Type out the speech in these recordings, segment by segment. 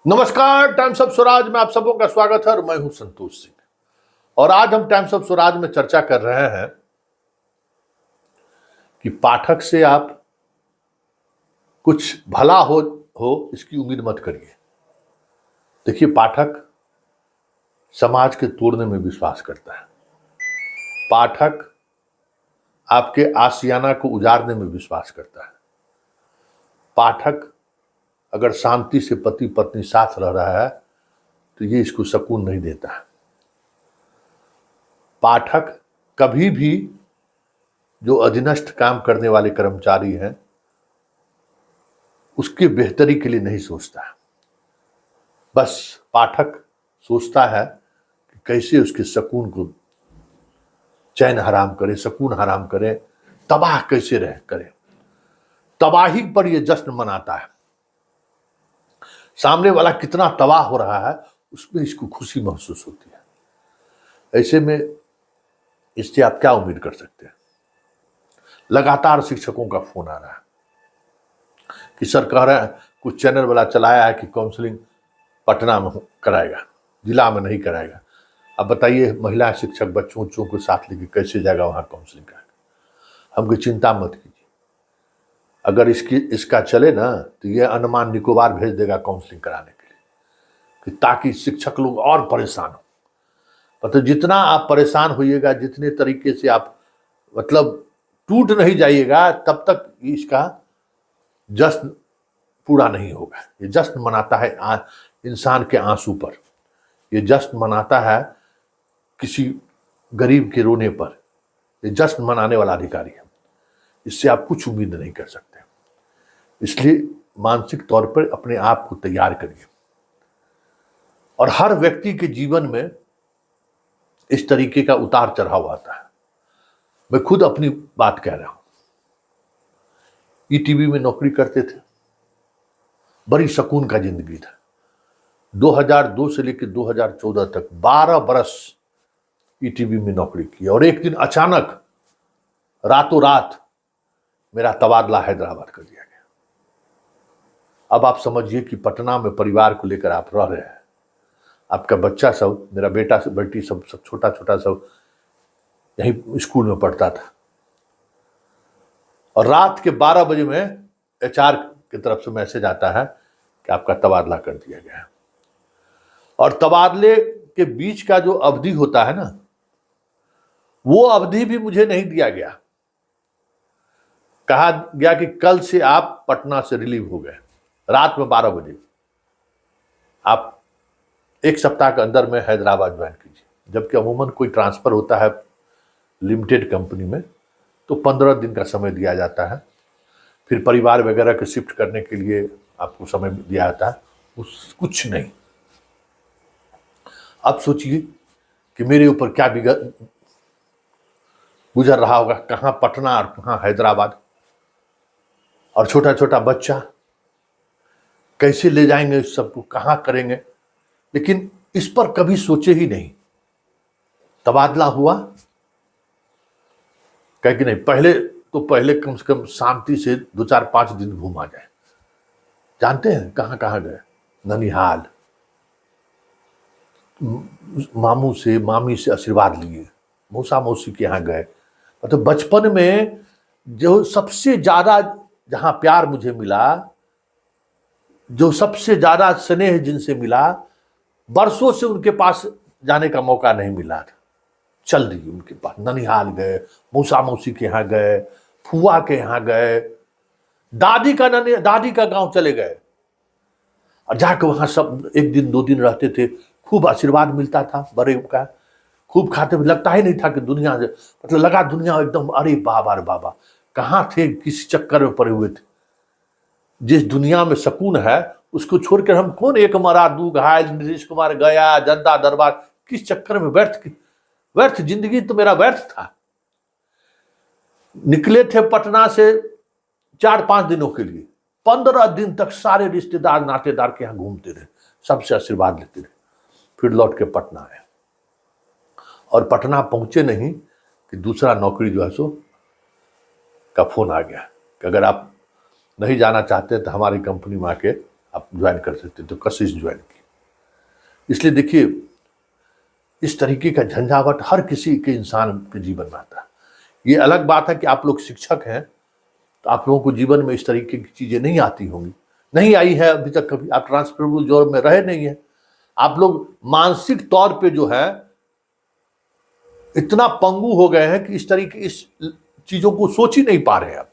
नमस्कार, times of Swaraj में आप सबों का स्वागत है और मैं हूं संतोष सिंह। और आज हम टाइम्स ऑफ स्वराज में चर्चा कर रहे हैं कि पाठक से आप कुछ भला हो इसकी उम्मीद मत करिए। देखिए, पाठक समाज के तोड़ने में विश्वास करता है। पाठक आपके आशियाना को उजाड़ने में विश्वास करता है। पाठक अगर शांति से पति पत्नी साथ रह रहा है तो ये इसको सुकून नहीं देता है। पाठक कभी भी जो अधीनस्थ काम करने वाले कर्मचारी हैं उसके बेहतरी के लिए नहीं सोचता है। बस पाठक सोचता है कि कैसे उसके सुकून को चैन हराम करे, सुकून हराम करे, तबाह कैसे रह करे। तबाही पर यह जश्न मनाता है। सामने वाला कितना तबाह हो रहा है उसमें इसको खुशी महसूस होती है। ऐसे में इससे आप क्या उम्मीद कर सकते हैं? लगातार शिक्षकों का फोन आ रहा है कि सर कह रहे हैं कुछ चैनल वाला चलाया है कि काउंसलिंग पटना में कराएगा, जिला में नहीं कराएगा। अब बताइए, महिला शिक्षक बच्चों को साथ लेके कैसे जाएगा वहां काउंसलिंग कराएगा? हम कोई चिंता मत कीजिए, अगर इसका चले ना तो ये अंडमान निकोबार भेज देगा काउंसलिंग कराने के लिए, कि ताकि शिक्षक लोग और परेशान हो। मतलब जितना आप परेशान होइएगा, जितने तरीके से आप मतलब टूट नहीं जाइएगा, तब तक इसका जश्न पूरा नहीं होगा। ये जश्न मनाता है इंसान के आंसू पर, ये जश्न मनाता है किसी गरीब के रोने पर। ये जश्न मनाने वाला अधिकारी है। इससे आप कुछ उम्मीद नहीं कर सकते। इसलिए मानसिक तौर पर अपने आप को तैयार करिए। और हर व्यक्ति के जीवन में इस तरीके का उतार चढ़ाव आता है। मैं खुद अपनी बात कह रहा हूं। ईटीवी में नौकरी करते थे, बड़ी सुकून का जिंदगी था। 2002 से लेकर 2014 तक 12 बरस ईटीवी में नौकरी की। और एक दिन अचानक रातों रात मेरा तबादला हैदराबाद कर दिया गया। अब आप समझिए कि पटना में परिवार को लेकर आप रह रहे हैं। आपका बच्चा सब, मेरा बेटा बेटी सब छोटा छोटा सब यहीं स्कूल में पढ़ता था। और रात के 12 बजे में एचआर की तरफ से मैसेज आता है कि आपका तबादला कर दिया गया है। और तबादले के बीच का जो अवधि होता है ना, वो अवधि भी मुझे नहीं दिया गया। कहा गया कि कल से आप पटना से रिलीव हो गए, रात में 12 बजे आप 1 सप्ताह के अंदर में हैदराबाद ज्वाइन कीजिए। जबकि अमूमन कोई ट्रांसफर होता है लिमिटेड कंपनी में तो 15 दिन का समय दिया जाता है। फिर परिवार वगैरह को शिफ्ट करने के लिए आपको समय दिया जाता है, कुछ नहीं। अब सोचिए कि मेरे ऊपर क्या गुजर रहा होगा, कहां पटना और कहां हैदराबाद। और छोटा छोटा बच्चा कैसे ले जाएंगे इस सबको, कहां करेंगे। लेकिन इस पर कभी सोचे ही नहीं। तबादला हुआ, कह कि नहीं, पहले कम से कम शांति से 2-4-5 दिन घूमा जाए। जानते हैं कहां कहां गए? ननिहाल, मामू से मामी से आशीर्वाद लिए, मौसा मौसी के यहाँ गए। मतलब बचपन में जो सबसे ज्यादा जहां प्यार मुझे मिला, जो सबसे ज्यादा स्नेह जिनसे मिला, बरसों से उनके पास जाने का मौका नहीं मिला था। चल रही उनके पास, ननिहाल गए, मौसा मौसी के यहाँ गए, फुआ के यहाँ गए, दादी का गांव चले गए। और जाकर वहां सब 1 दिन 2 दिन रहते थे। खूब आशीर्वाद मिलता था बड़े का, खूब खाते हुए। लगता ही नहीं था कि दुनिया, मतलब लगा दुनिया एकदम, अरे बाबा अरे बाबा, कहाँ थे, किस चक्कर में पड़े हुए थे। जिस दुनिया में सुकून है उसको छोड़कर हम कौन, एक मरा दू घायल, नीतीश कुमार गया, जनता दरबार, किस चक्कर में व्यर्थ जिंदगी तो मेरा व्यर्थ था। निकले थे पटना से 4-5 दिनों के लिए, 15 दिन तक सारे रिश्तेदार नातेदार के यहाँ घूमते रहे, सबसे आशीर्वाद लेते रहे। फिर लौट के पटना आए। और पटना पहुंचे नहीं कि दूसरा नौकरी जो है सो का फोन आ गया कि अगर आप नहीं जाना चाहते तो हमारी कंपनी में आके आप ज्वाइन कर सकते, तो कशिश ज्वाइन की। इसलिए देखिए, इस तरीके का झंझावट हर किसी के इंसान के जीवन में आता है। ये अलग बात है कि आप लोग शिक्षक हैं, तो आप लोगों को जीवन में इस तरीके की चीजें नहीं आती होंगी, नहीं आई है अभी तक कभी, आप ट्रांसफरेबल जॉब में रहे नहीं है। आप लोग मानसिक तौर पे जो है इतना पंगु हो गए हैं कि इस चीजों को सोच ही नहीं पा रहे हैं आप।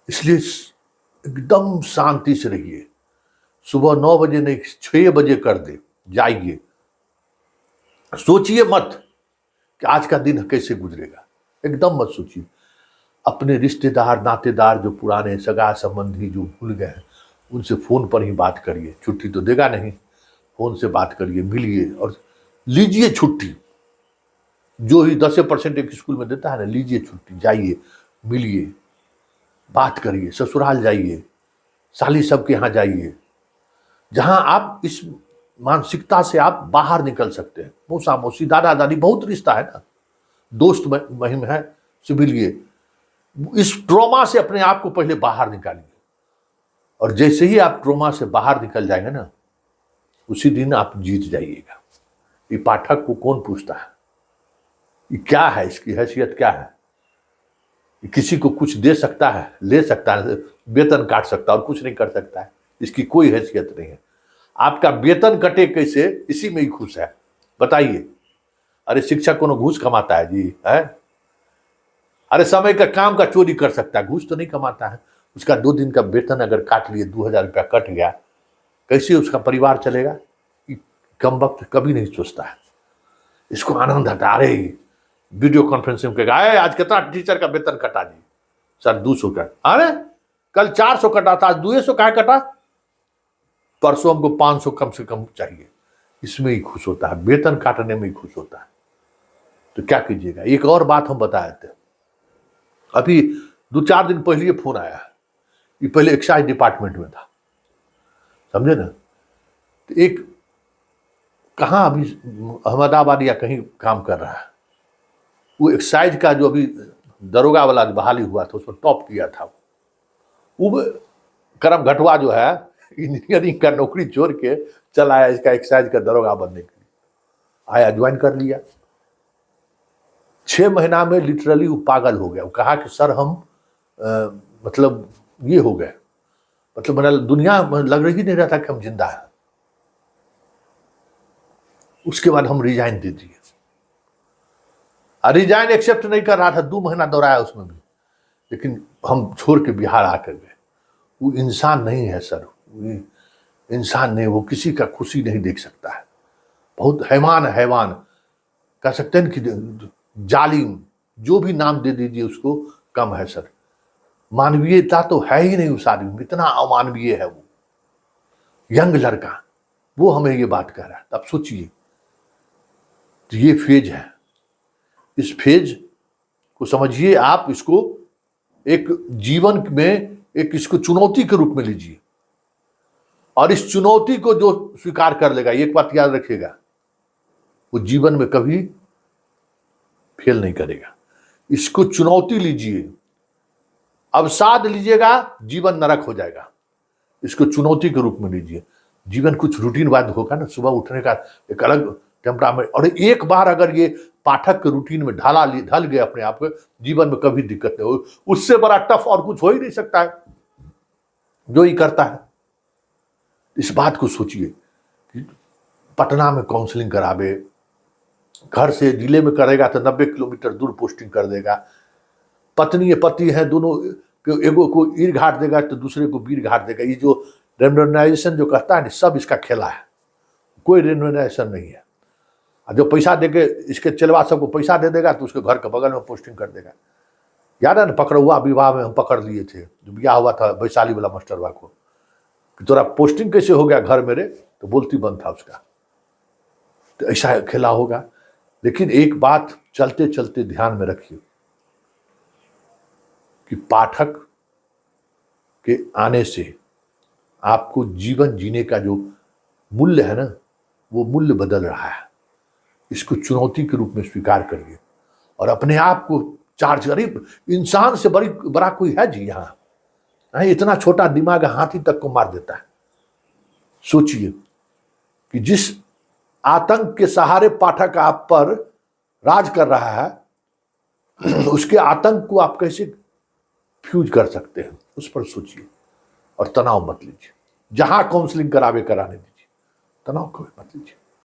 इसलिए एकदम शांति से रहिए। सुबह 9 बजे नहीं 6 बजे कर दे, जाइए, सोचिए मत कि आज का दिन कैसे गुजरेगा, एकदम मत सोचिए। अपने रिश्तेदार नातेदार जो पुराने सगा संबंधी जो भूल गए हैं, उनसे फोन पर ही बात करिए। छुट्टी तो देगा नहीं, फोन से बात करिए, मिलिए और लीजिए छुट्टी। जो ही 10% एक स्कूल में देता है ना, लीजिए छुट्टी, जाइए, मिलिए, बात करिए, ससुराल जाइए, साली सबके यहाँ जाइए, जहां आप इस मानसिकता से आप बाहर निकल सकते हैं। मौसा मौसी दादा दादी बहुत रिश्ता है ना, दोस्त महिम है, से मिलिए। इस ट्रॉमा से अपने आप को पहले बाहर निकालिए, और जैसे ही आप ट्रॉमा से बाहर निकल जाएंगे ना, उसी दिन आप जीत जाइएगा। ये पाठक को कौन पूछता है, ये क्या है, इसकी हैसियत क्या है, ये किसी को कुछ दे सकता है, ले सकता है, वेतन काट सकता है और कुछ नहीं कर सकता है, इसकी कोई हैसियत नहीं है। आपका वेतन कटे कैसे, इसी में ही खुश है, बताइए। अरे शिक्षक को घूस कमाता है जी, है? अरे समय का काम का चोरी कर सकता है, घूस तो नहीं कमाता है। उसका 2 दिन का वेतन अगर काट लिए, 2000 रुपया कट गया, कैसे उसका परिवार चलेगा? कम वक्त कभी नहीं सोचता है। इसको आनंद आता है, अरे वीडियो कॉन्फ्रेंसिंग कहेगा, आज कितना टीचर का वेतन कटा जी? सर 200 का। अरे कल 400 कटा था, आज 200 कहा कटा? परसों हमको 500 कम से कम चाहिए। इसमें ही खुश होता है, वेतन काटने में ही खुश होता है। तो क्या कीजिएगा। एक और बात हम बताए थे, अभी 2-4 दिन पहले फोन आया, ये पहले एक्साइज डिपार्टमेंट में था, समझे ना। तो एक कहाँ अभी अहमदाबाद या कहीं काम कर रहा है, वो एक्साइज का जो अभी दरोगा वाला बहाली हुआ था, उसमें टॉप किया था। वो करम घटवा जो है, इंजीनियरिंग का नौकरी छोड़ के चला आया इसका एक्साइज का दरोगा बनने के लिए, आया ज्वाइन कर लिया। 6 महीना में लिटरली वो पागल हो गया। वो कहा कि सर हम मतलब ये हो गए, मतलब मैंने दुनिया में लग रही नहीं रहा था कि हम जिंदा हैं। उसके बाद हम रिजाइन दे दिए। रिजाइन एक्सेप्ट नहीं कर रहा था, 2 महीना दौड़ाया उसमें भी, लेकिन हम छोड़ के बिहार आकर गए। वो इंसान नहीं है सर, वो इंसान नहीं, वो किसी का खुशी नहीं देख सकता है। बहुत हैवान हैवान कह सकते हैं कि जालिम, जो भी नाम दे दीजिए उसको कम है सर। मानवीयता तो है ही नहीं उस आदमी में, इतना अमानवीय है वो यंग लड़का। वो हमें ये बात कह रहा है। अब सोचिए, तो ये फेज है, इस फेज को समझिए आप, इसको एक जीवन में एक इसको चुनौती के रूप में लीजिए, और इस चुनौती को जो स्वीकार कर लेगा, एक बात याद रखिएगा, वो जीवन में कभी फेल नहीं करेगा। इसको चुनौती लीजिए, अवसाद लीजिएगा जीवन नरक हो जाएगा। इसको चुनौती के रूप में लीजिए। जीवन कुछ रूटीन बाद होगा ना, सुबह उठने का एक अलग टेम्परामेंट, और एक बार अगर ये पाठक के रूटीन में ढल गए अपने आप को, जीवन में कभी दिक्कत नहीं हो। उससे बड़ा टफ और कुछ हो ही नहीं सकता है जो ही करता है। इस बात को सोचिए कि पटना में काउंसलिंग करावे, घर से जिले में करेगा तो 90 किलोमीटर दूर पोस्टिंग कर देगा। पत्नी पति है, दोनों एगो को ईर घाट देगा तो दूसरे को बीर घाट देगा। ये जो रेम्युनराइजेशन जो कहता है ना, सब इसका खेला है, कोई रेम्युनराइजेशन नहीं है। और जो पैसा देके इसके चलवा सबको पैसा दे देगा तो उसके घर के बगल में पोस्टिंग कर देगा। याद है ना, पकड़ुआ विवाह में हम पकड़ लिए थे, जो ब्याह हुआ था वैशाली वाला मास्टरवा को, कि तोरा पोस्टिंग कैसे हो गया घर मेरे, तो बोलती बंद था उसका। तो ऐसा खेला होगा। लेकिन एक बात चलते चलते ध्यान में रखिए कि पाठक के आने से आपको जीवन जीने का जो मूल्य है ना, वो मूल्य बदल रहा है। इसको चुनौती के रूप में स्वीकार करिए और अपने आप को चार्ज करिए। इंसान से बड़ा कोई है जी यहाँ, नहीं, इतना छोटा दिमाग हाथी तक को मार देता है। सोचिए कि जिस आतंक के सहारे पाठक आप पर राज कर रहा है, उसके आतंक को आप कैसे फ्यूज कर सकते हैं, उस पर सोचिए। और तनाव मत लीजिए, जहां काउंसलिंग कराने दीजिए, तनाव कभी मत लीजिए।